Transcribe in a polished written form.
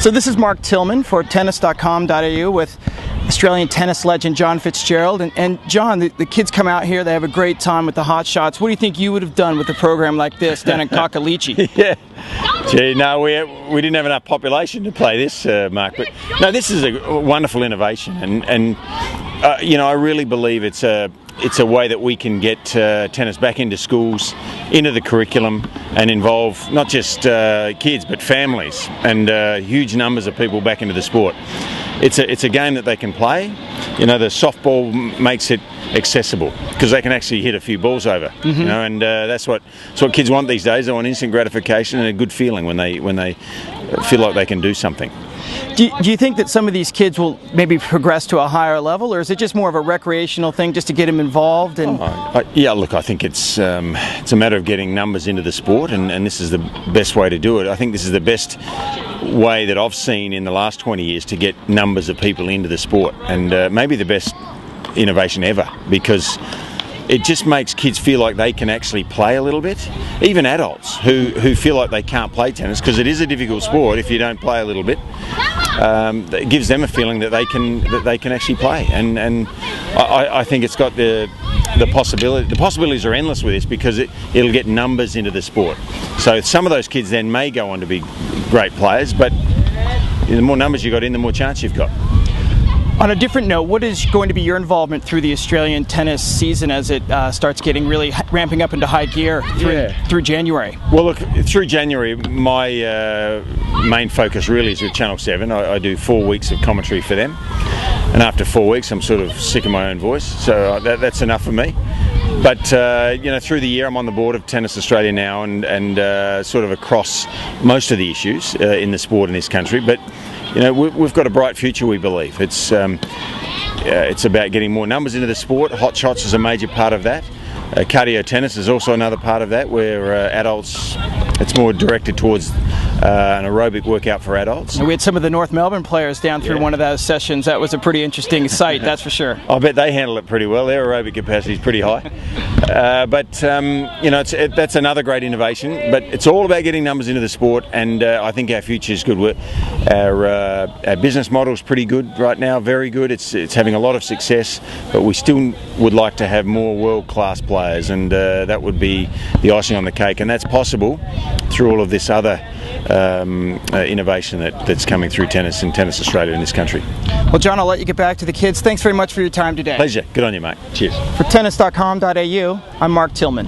So this is Mark Tillman for tennis.com.au with Australian tennis legend John Fitzgerald. And John, the kids come out here, they have a great time with the Hot Shots. What do you think you would have done with a program like this down in Kakalichi? Yeah. Gee, no, we didn't have enough population to play this, Mark. But no, this is a wonderful innovation, and I really believe it's a way that we can get tennis back into schools, into the curriculum, and involve not just kids but families and huge numbers of people back into the sport. It's a game that they can play. You know, the softball makes it accessible because they can actually hit a few balls over. Mm-hmm. You know, and that's what kids want these days. They want instant gratification and a good feeling when they feel like they can do something. Do you think that some of these kids will maybe progress to a higher level, or is it just more of a recreational thing just to get them involved? And yeah, look, I think it's a matter of getting numbers into the sport, and this is the best way to do it. I think this is the best way that I've seen in the last 20 years to get numbers of people into the sport, and maybe the best innovation ever, because it just makes kids feel like they can actually play a little bit. Even adults who feel like they can't play tennis, because it is a difficult sport if you don't play a little bit. It gives them a feeling that they can actually play, and I think it's got the possibility. The possibilities are endless with this because it'll get numbers into the sport. So some of those kids then may go on to be great players, but the more numbers you got in, the more chance you've got. On a different note, what is going to be your involvement through the Australian tennis season as it starts getting really ramping up into high gear through January? Well, look, through January, my main focus really is with Channel 7. I do 4 weeks of commentary for them, and after 4 weeks, I'm sort of sick of my own voice, so that's enough for me. But through the year, I'm on the board of Tennis Australia now, and sort of across most of the issues in the sport in this country. But we've got a bright future, we believe. It's about getting more numbers into the sport. Hot Shots is a major part of that. Cardio tennis is also another part of that, where adults, it's more directed towards an aerobic workout for adults. And we had some of the North Melbourne players down through one of those sessions. That was a pretty interesting sight, that's for sure. I bet they handle it pretty well. Their aerobic capacity is pretty high. That's another great innovation. But it's all about getting numbers into the sport, and I think our future is good. Our business model is pretty good right now, very good. It's having a lot of success, but we still would like to have more world-class players, and that would be the icing on the cake, and that's possible through all of this other innovation that's coming through tennis and Tennis Australia in this country. Well, John, I'll let you get back to the kids. Thanks very much for your time today. Pleasure. Good on you, mate. Cheers. For tennis.com.au, I'm Mark Tillman.